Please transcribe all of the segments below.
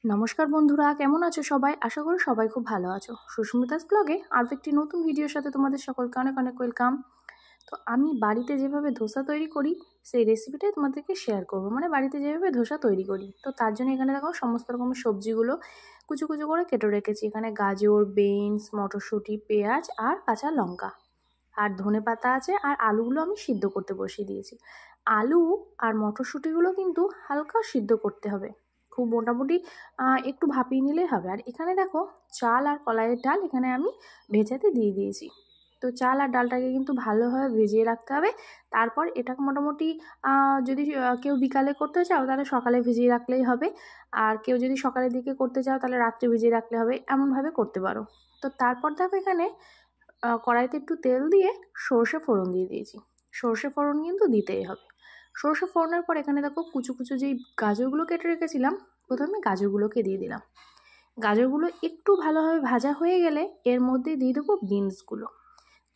নমস্কার বন্ধুরা, কেমন আছো সবাই? আশা করি সবাই খুব ভালো আছো। সুস্মিতাস ব্লগে আরও একটি নতুন ভিডিওর সাথে তোমাদের সকলকে অনেক অনেক ওয়েলকাম। তো আমি বাড়িতে যেভাবে ধোসা তৈরি করি সেই রেসিপিটাই তোমাদেরকে শেয়ার করবো, মানে বাড়িতে যেভাবে ধোসা তৈরি করি। তো তার জন্য এখানে দেখো সমস্ত রকমের সবজিগুলো কুচো কুচো করে কেটে রেখেছি। এখানে গাজর, বিনস, মটরশুঁটি, পেঁয়াজ আর কাঁচা লঙ্কা আর ধনেপাতা আছে, আর আলুগুলো আমি সিদ্ধ করতে বসিয়ে দিয়েছি। আলু আর মটরশুঁটিগুলো কিন্তু হালকা সিদ্ধ করতে হবে, খুব মোটামুটি একটু ভাপিয়ে নিলেই হবে। আর এখানে দেখো চাল আর কলাইয়ের ডাল এখানে আমি ভেজাতে দিয়ে দিয়েছি। তো চাল আর ডালটাকে কিন্তু ভালোভাবে ভিজিয়ে রাখতে হবে। তারপর এটাকে মোটামুটি যদি কেউ বিকালে করতে চাও তাহলে সকালে ভিজিয়ে রাখলেই হবে, আর কেউ যদি সকালের দিকে করতে চাও তাহলে রাত্রে ভিজিয়ে রাখলে হবে, এমনভাবে করতে পারো। তো তারপর দেখো এখানে কড়াইতে একটু তেল দিয়ে সর্ষে ফোড়ন দিয়ে দিয়েছি। সর্ষে ফোড়ন কিন্তু দিতেই হবে। সর্ষে ফোড়নের পর এখানে দেখো কুচু কুচু যেই গাজরগুলো কেটে রেখেছিলাম, প্রথমে গাজরগুলোকে দিয়ে দিলাম। গাজরগুলো একটু ভালোভাবে ভাজা হয়ে গেলে এর মধ্যে দিয়ে দেবো বিনসগুলো।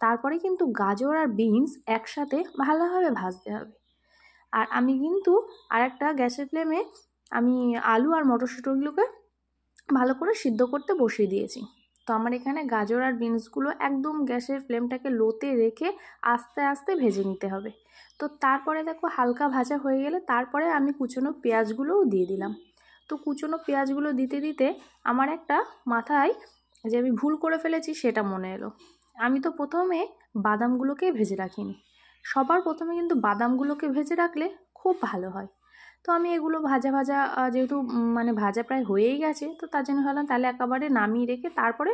তারপরে কিন্তু গাজর আর বিনস একসাথে ভালোভাবে ভাজতে হবে। আর আমি কিন্তু আরেকটা গ্যাসের ফ্লেমে আমি আলু আর মটরশুঁটিগুলোকে ভালো করে সিদ্ধ করতে বসিয়ে দিয়েছি। তো আমার এখানে গাজর আর বিনসগুলো একদম গ্যাসের ফ্লেমটাকে লোতে রেখে আস্তে আস্তে ভেজে নিতে হবে। তো তারপরে দেখো হালকা ভাজা হয়ে গেলে তারপরে আমি কুচনো পেঁয়াজগুলোও দিয়ে দিলাম। তো কুচনো পেঁয়াজগুলো দিতে দিতে আমার একটা মাথায় যে আমি ভুল করে ফেলেছি সেটা মনে এলো। আমি তো প্রথমে বাদামগুলোকে ভেজে রাখিনি। সবার প্রথমে কিন্তু বাদামগুলোকে ভেজে রাখলে খুব ভালো হয়। তো আমি এগুলো ভাজা ভাজা যেহেতু মানে ভাজা প্রায় হয়েই গেছে, তো তার জন্য ভাবলাম তাহলে একেবারে নামিয়ে রেখে তারপরে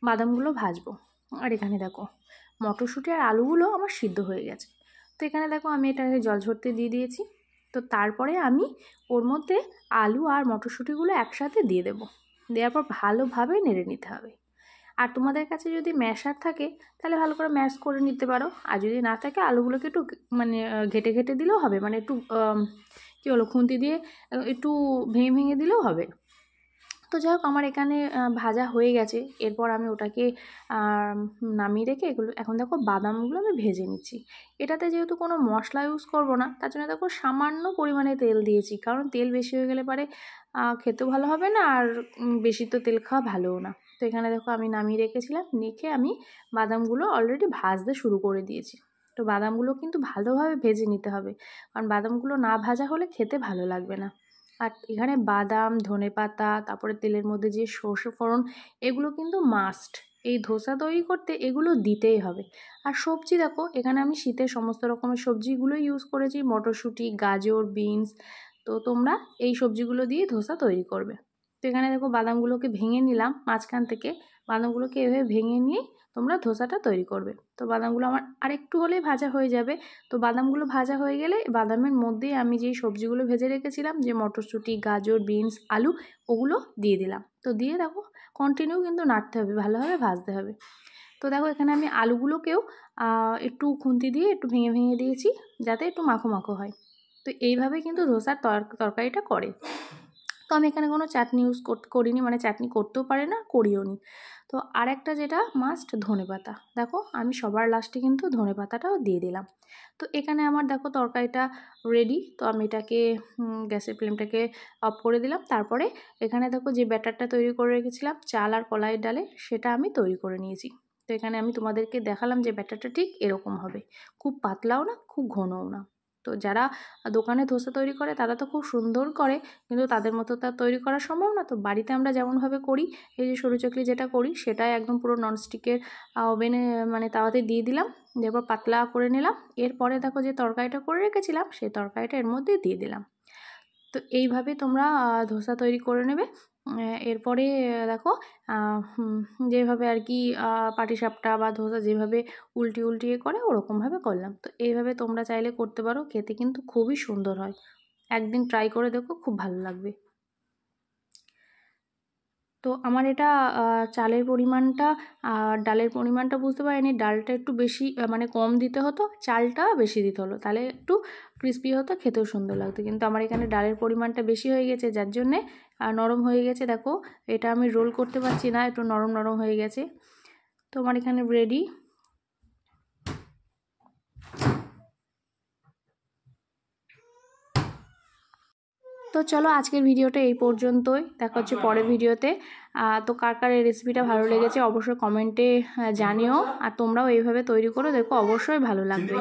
বাদামগুলো ভাজবো। আর এখানে দেখো মটরশুঁটি আর আলুগুলো আমার সিদ্ধ হয়ে গেছে। তো এখানে দেখো আমি এটাকে জল ঝরতে দিয়ে দিয়েছি। তো তারপরে আমি ওর মধ্যে আলু আর মটরশুঁটিগুলো একসাথে দিয়ে দেবো। দেওয়ার পর ভালোভাবে নেড়ে নিতে হবে। আর তোমাদের কাছে যদি ম্যাশার থাকে তাহলে ভালো করে ম্যাশ করে নিতে পারো, আর যদি না থাকে আলুগুলোকে একটু মানে ঘেটে ঘেটে দিলেও হবে, মানে একটু কী হলো খুন্তি দিয়ে একটু ভেঙে ভেঙে দিলেও হবে। তো যাই হোক আমার এখানে ভাজা হয়ে গেছে। এরপর আমি ওটাকে নামিয়ে রেখে এগুলো এখন দেখো বাদামগুলো আমি ভেজে নিচ্ছি। এটাতে যেহেতু কোনো মশলা ইউজ করবো না, তার জন্য দেখো সামান্য পরিমাণে তেল দিয়েছি, কারণ তেল বেশি হয়ে গেলে পারে খেতেও ভালো হবে না, আর বেশি তো তেল খাওয়া ভালোও না। তো এখানে দেখো আমি নামিয়ে রেখেছিলাম, রেখে আমি বাদামগুলো অলরেডি ভাজতে শুরু করে দিয়েছি। তো বাদামগুলো কিন্তু ভালোভাবে ভেজে নিতে হবে, কারণ বাদামগুলো না ভাজা হলে খেতে ভালো লাগবে না। আর এখানে বাদাম, ধনেপাতা, তারপরে তেলের মধ্যে যে সর্ষে ফোড়ন, এগুলো কিন্তু মাস্ট। এই ধোসা তৈরি করতে এগুলো দিতেই হবে। আর সবজি দেখো এখানে আমি শীতের সমস্ত রকমের সবজিগুলো ইউজ করেছি, মটরশুঁটি, গাজর, বিনস। তো তোমরা এই সবজিগুলো দিয়ে ধোসা তৈরি করবে। তো এখানে দেখো বাদামগুলোকে ভেঙে নিলাম মাঝখান থেকে। বাদামগুলোকে এভাবে ভেঙে নিয়ে তোমরা ধোসাটা তৈরি করবে। তো বাদামগুলো আমার আরেকটু হলেই ভাজা হয়ে যাবে। তো বাদামগুলো ভাজা হয়ে গেলে বাদামের মধ্যেই আমি যেই সবজিগুলো ভেজে রেখেছিলাম, যে মটরশুঁটি, গাজর, বিনস, আলু, ওগুলো দিয়ে দিলাম। তো দিয়ে দেখো কন্টিনিউ কিন্তু নাড়তে হবে, ভালোভাবে ভাজতে হবে। তো দেখো এখানে আমি আলুগুলোকেও একটু খুন্তি দিয়ে একটু ভেঙে ভেঙে দিয়েছি, যাতে একটু মাখো মাখো হয়। তো এইভাবে কিন্তু ধোসার তরকারিটা করে। তো আমি এখানে কোনো চাটনি ইউজ করিনি, মানে চাটনি করতেও পারে না, করিও নি। তো আরেকটা যেটা মাস্ট, ধনেপাতা। দেখো আমি সবার লাস্টে কিন্তু ধনেপাতাটাও দিয়ে দিলাম। তো এখানে আমার দেখো তরকারিটা রেডি। তো আমি এটাকে গ্যাসের ফ্লেমটাকে অফ করে দিলাম। তারপরে এখানে দেখো যে ব্যাটারটা তৈরি করে রেখেছিলাম চাল আর কলাইয়ের ডালে, সেটা আমি তৈরি করে নিয়েছি। তো এখানে আমি তোমাদেরকে দেখালাম যে ব্যাটারটা ঠিক এরকম হবে, খুব পাতলাও না খুব ঘনও না। তো যারা দোকানে ধোসা তৈরি করে তারা তো খুব সুন্দর করে, কিন্তু তাদের মতো তা তৈরি করা সম্ভব না। তো বাড়িতে আমরা যেমনভাবে করি, এই যে সরু চাকলি যেটা করি, সেটাই একদম পুরো ননস্টিকের ওভেনে মানে তাওয়াতে দিয়ে দিলাম, এরপর পাতলা করে নিলাম। এরপরে দেখো যে তরকারিটা করে রেখেছিলাম সেই তরকারিটা এর মধ্যে দিয়ে দিলাম। তো এইভাবে তোমরা ধোসা তৈরি করে নেবে। এরপরে দেখো যেভাবে আর কি পাটিসাপটা বা ধোসা যেভাবে উল্টিয়ে করে ওরকমভাবে করলাম। তো এইভাবে তোমরা চাইলে করতে পারো, খেতে কিন্তু খুবই সুন্দর হয়। একদিন ট্রাই করে দেখো, খুব ভালো লাগবে। তো আমার এটা চালের পরিমাণটা আর ডালের পরিমাণটা বুঝতে পারিনি। ডালটা একটু বেশি মানে কম দিতে হতো, চালটা বেশি দিতে হলো, তাহলে একটু ক্রিস্পি হতো, খেতেও সুন্দর লাগতো। কিন্তু আমার এখানে ডালের পরিমাণটা বেশি হয়ে গেছে, যার জন্যে নরম হয়ে গেছে। দেখো এটা আমি রোল করতে পারছি না, একটু নরম নরম হয়ে গেছে। তো আমার এখানে রেডি। তো চলো আজকের ভিডিওটা এই পর্যন্তই, দেখা হচ্ছে পরের ভিডিওতে। তো কার কার এই রেসিপিটা ভালো লেগেছে অবশ্যই কমেন্টে জানিও, আর তোমরাও এইভাবে তৈরি করো, দেখো অবশ্যই ভালো লাগবে।